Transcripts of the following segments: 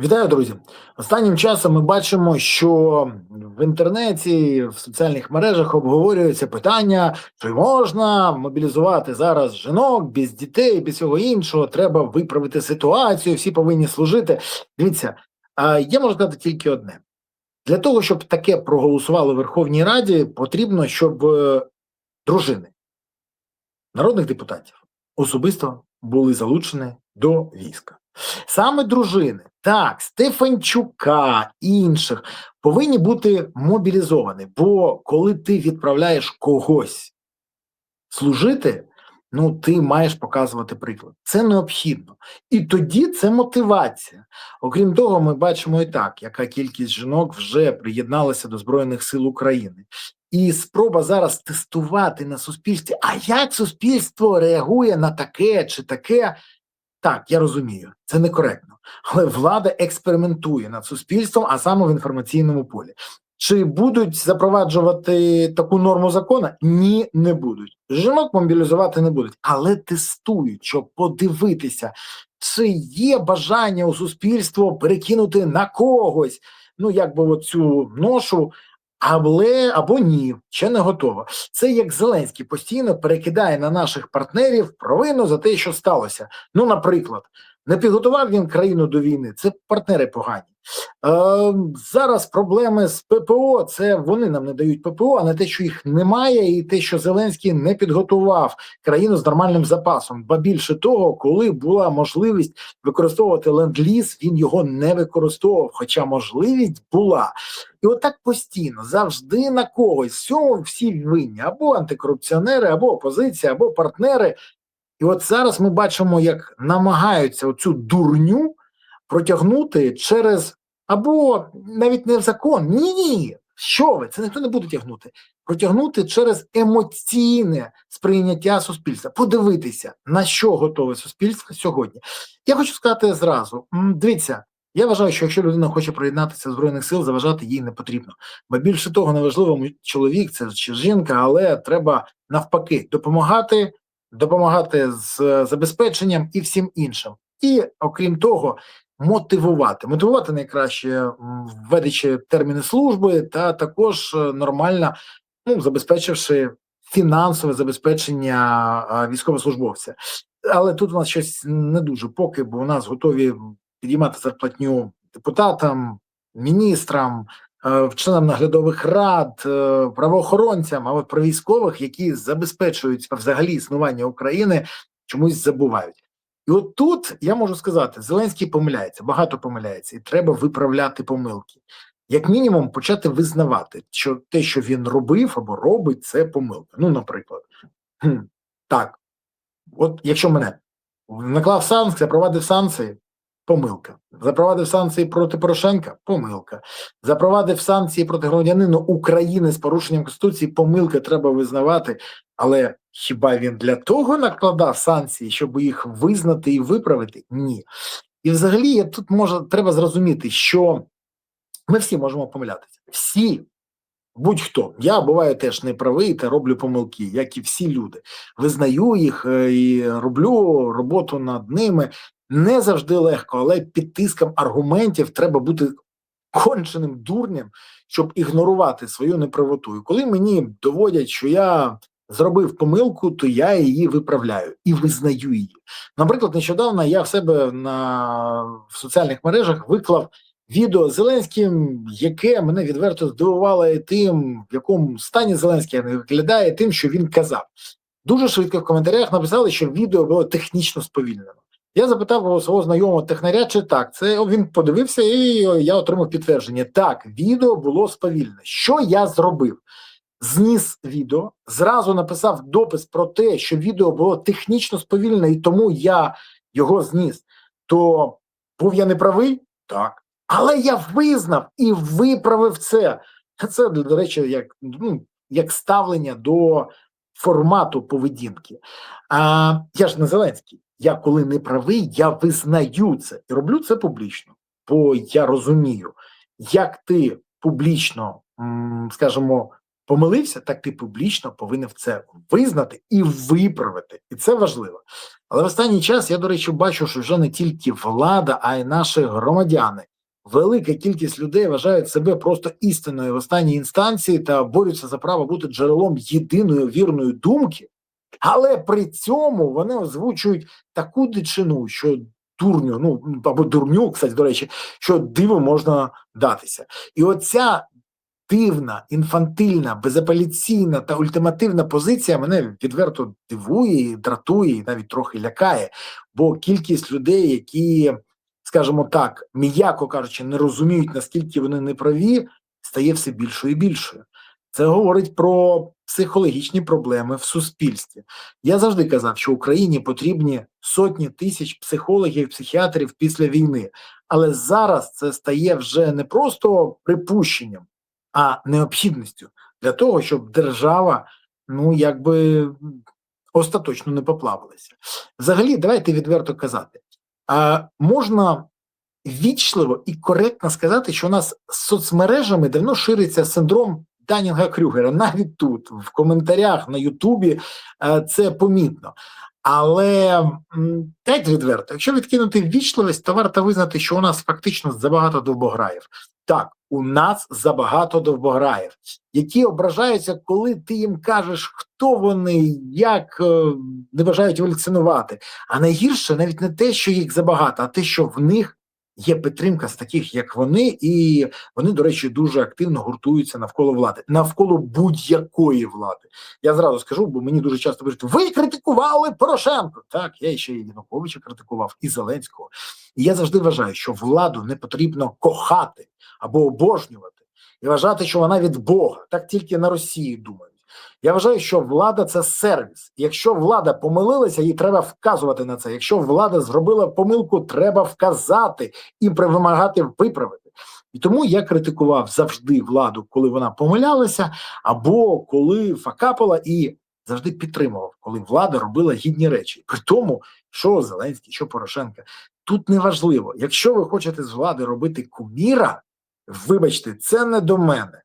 Вітаю, друзі! Останнім часом ми бачимо, що в інтернеті, в соціальних мережах обговорюється питання, чи можна мобілізувати зараз жінок без дітей, без всього іншого, треба виправити ситуацію, всі повинні служити. Дивіться, я можу сказати тільки одне. Для того, щоб таке проголосували в Верховній Раді, потрібно, щоб дружини народних депутатів особисто були залучені до війська. Саме дружини, так, Стефанчука, інших, повинні бути мобілізовані, бо коли ти відправляєш когось служити, ну, ти маєш показувати приклад. Це необхідно. І тоді це мотивація. Окрім того, ми бачимо і так, яка кількість жінок вже приєдналася до Збройних сил України. І спроба зараз тестувати на суспільстві, а як суспільство реагує на таке чи таке, так, я розумію, це некоректно, але влада експериментує над суспільством, а саме в інформаційному полі. Чи будуть запроваджувати таку норму закону? Ні, не будуть. Жінок мобілізувати не будуть, але тестують, щоб подивитися, чи є бажання у суспільства перекинути на когось, ну, якби оцю ношу, або ні, ще не готово. Це як Зеленський постійно перекидає на наших партнерів провину за те, що сталося. Ну, наприклад, не підготував він країну до війни, це партнери погані. Зараз проблеми з ППО, це вони нам не дають ППО, а не те, що їх немає, і те, що Зеленський не підготував країну з нормальним запасом. Ба більше того, коли була можливість використовувати ленд-ліз, він його не використовував, хоча можливість була. І отак постійно, завжди на когось, всі винні, або антикорупціонери, або опозиція, або партнери. І от зараз ми бачимо, як намагаються оцю дурню протягнути через, або навіть не в закон, ні, що ви, це ніхто не буде тягнути, протягнути через емоційне сприйняття суспільства, подивитися, на що готове суспільство сьогодні. Я хочу сказати зразу, дивіться, я вважаю, що якщо людина хоче приєднатися до Збройних сил, заважати їй не потрібно. Бо більше того, неважливо, чоловік це чи жінка, але треба навпаки допомагати з забезпеченням і всім іншим. І, окрім того, мотивувати найкраще, введучи терміни служби, та також нормально, забезпечивши фінансове забезпечення військовослужбовця. Але тут у нас щось не дуже поки, бо у нас готові підіймати зарплатню депутатам, міністрам, членам наглядових рад, правоохоронцям, а от про військових, які забезпечують взагалі існування України, чомусь забувають. І от тут, я можу сказати, Зеленський помиляється, багато помиляється, і треба виправляти помилки. Як мінімум, почати визнавати, що те, що він робив або робить, це помилка. Ну, наприклад, так, от якщо мене наклав санкції, запровадив санкції, помилка. Запровадив санкції проти Порошенка – помилка. Запровадив санкції проти громадянина України з порушенням Конституції – помилка, треба визнавати. Але хіба він для того накладав санкції, щоб їх визнати і виправити? Ні. І взагалі тут треба зрозуміти, що ми всі можемо помилятися. Всі. Будь-хто. Я буваю теж неправий та роблю помилки, як і всі люди. Визнаю їх і роблю роботу над ними. Не завжди легко, але під тиском аргументів треба бути конченим дурнем, щоб ігнорувати свою неправоту. І коли мені доводять, що я зробив помилку, то я її виправляю і визнаю її. Наприклад, нещодавно я в себе в соціальних мережах виклав відео з Зеленським, яке мене відверто здивувало і тим, в якому стані Зеленський виглядає, тим, що він казав. Дуже швидко в коментарях написали, що відео було технічно сповільнено. Я запитав у свого знайомого технаря, чи так. Він подивився, і я отримав підтвердження. Так, відео було сповільнене. Що я зробив? Зніс відео, зразу написав допис про те, що відео було технічно сповільнене, і тому я його зніс. То був я неправий? Так. Але я визнав і виправив це. Це, до речі, як ставлення до формату поведінки. Я ж не Зеленський. Я коли не правий, я визнаю це. І роблю це публічно. Бо я розумію, як ти публічно, скажімо, помилився, так ти публічно повинен це визнати і виправити. І це важливо. Але в останній час я, до речі, бачу, що вже не тільки влада, а й наші громадяни велика кількість людей вважають себе просто істинною в останній інстанції та борються за право бути джерелом єдиної вірної думки, але при цьому вони озвучують таку дичину, що дурню, ну або дурню, кстати, до речі, що диво можна датися. І оця дивна, інфантильна, безапеляційна та ультимативна позиція мене відверто дивує, і дратує, і навіть трохи лякає, бо кількість людей, які, скажімо так, м'яко кажучи, не розуміють, наскільки вони неправі, стає все більшою і більшою. Це говорить про психологічні проблеми в суспільстві. Я завжди казав, що Україні потрібні сотні тисяч психологів, психіатрів після війни. Але зараз це стає вже не просто припущенням, а необхідністю для того, щоб держава, ну, якби остаточно не поплавилася. Взагалі, давайте відверто казати, можна вічливо і коректно сказати, що у нас з соцмережами давно шириться синдром Даннінга-Крюгера. Навіть тут, в коментарях на Ютубі, це помітно. Але дайте відверто, якщо відкинути ввічливість, то варто визнати, що у нас фактично забагато довбограїв. Так, у нас забагато довбограїв, які ображаються, коли ти їм кажеш, хто вони, як не бажають еволюціонувати. А найгірше навіть не те, що їх забагато, а те, що в них є підтримка з таких, як вони, і вони, до речі, дуже активно гуртуються навколо влади, навколо будь-якої влади. Я зразу скажу, бо мені дуже часто кажуть, ви критикували Порошенко. Так, я ще і Януковича критикував, і Зеленського. І я завжди вважаю, що владу не потрібно кохати або обожнювати, і вважати, що вона від Бога. Так тільки на Росії думають. Я вважаю, що влада – це сервіс. Якщо влада помилилася, їй треба вказувати на це. Якщо влада зробила помилку, треба вказати і вимагати виправити. І тому я критикував завжди владу, коли вона помилялася, або коли факапала, і завжди підтримував, коли влада робила гідні речі. При тому, що Зеленський, що Порошенко. Тут неважливо. Якщо ви хочете з влади робити куміра, вибачте, це не до мене.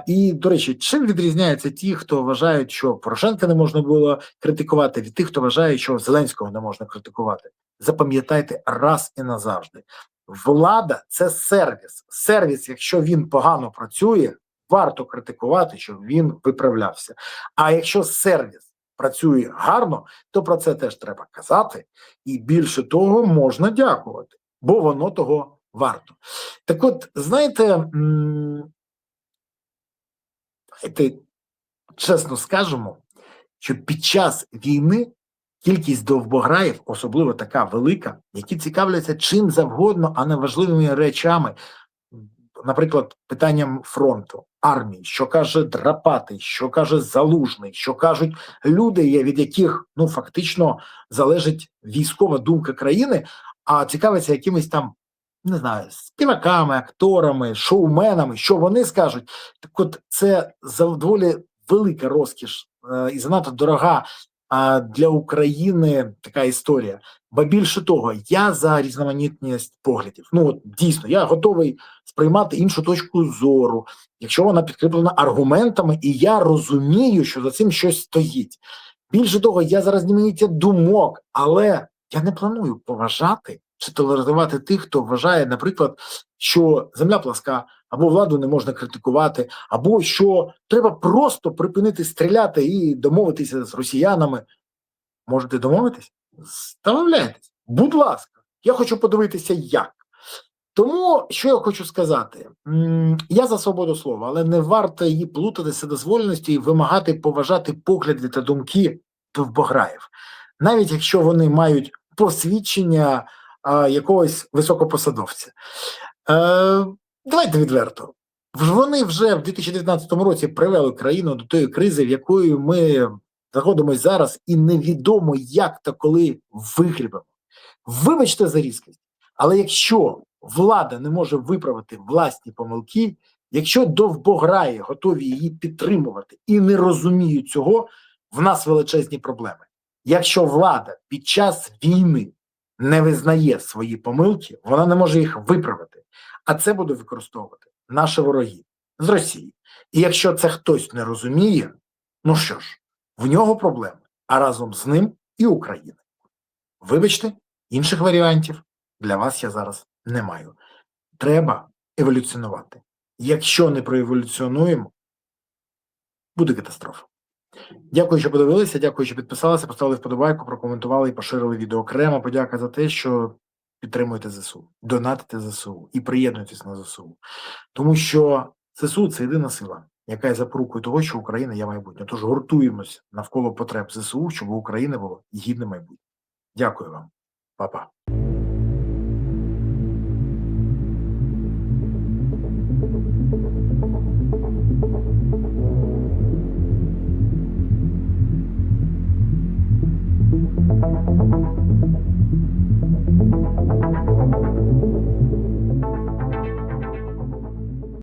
І, до речі, чим відрізняються ті, хто вважають, що Порошенка не можна було критикувати, від тих, хто вважає, що Зеленського не можна критикувати? Запам'ятайте раз і назавжди. Влада – це сервіс. Сервіс, якщо він погано працює, варто критикувати, щоб він виправлявся. А якщо сервіс працює гарно, то про це теж треба казати. І більше того, можна дякувати, бо воно того варто. Так от, знаєте, чесно скажемо, що під час війни кількість довбограїв, особливо така велика, які цікавляться чим завгодно, а не важливими речами, наприклад, питанням фронту, армії, що каже Драпатий, що каже Залужний, що кажуть люди, від яких, ну, фактично залежить військова думка країни, а цікавляться якимись там, не знаю, співаками, акторами, шоуменами, що вони скажуть. Так от це доволі велика розкіш і занадто дорога для України така історія. Ба більше того, я за різноманітність поглядів. Ну от дійсно, я готовий сприймати іншу точку зору, якщо вона підкріплена аргументами, і я розумію, що за цим щось стоїть. Більше того, я за різноманіття думок, але я не планую поважати чи толерувати тих, хто вважає, наприклад, що земля пласка, або владу не можна критикувати, або що треба просто припинити стріляти і домовитися з росіянами. Можете домовитись? Домовляйтесь. Будь ласка. Я хочу подивитися, як. Тому, що я хочу сказати, я за свободу слова, але не варто її плутати вседозволеністю і вимагати поважати погляди та думки довбограїв. Навіть якщо вони мають посвідчення якогось високопосадовця. Давайте відверто. Вони вже в 2019 році привели країну до тої кризи, в якої ми знаходимося зараз, і невідомо, як та коли вигрібемо. Вибачте за різкість, але якщо влада не може виправити власні помилки, якщо довбограї готові її підтримувати і не розуміють цього, в нас величезні проблеми. Якщо влада під час війни не визнає свої помилки, вона не може їх виправити. А це буде використовувати наші вороги з Росії. І якщо це хтось не розуміє, ну що ж, в нього проблеми, а разом з ним і Україна. Вибачте, інших варіантів для вас я зараз не маю. треба еволюціонувати. Якщо не проеволюціонуємо, буде катастрофа. Дякую, що подивилися, дякую, що підписалися, поставили вподобайку, прокоментували і поширили відео. Окрема подяка за те, що підтримуєте ЗСУ, донатите ЗСУ і приєднуєтесь на ЗСУ. Тому що ЗСУ – це єдина сила, яка є запорукою того, що Україна є майбутнє. Тож гуртуємося навколо потреб ЗСУ, щоб у України було гідне майбутнє. Дякую вам. Па-па.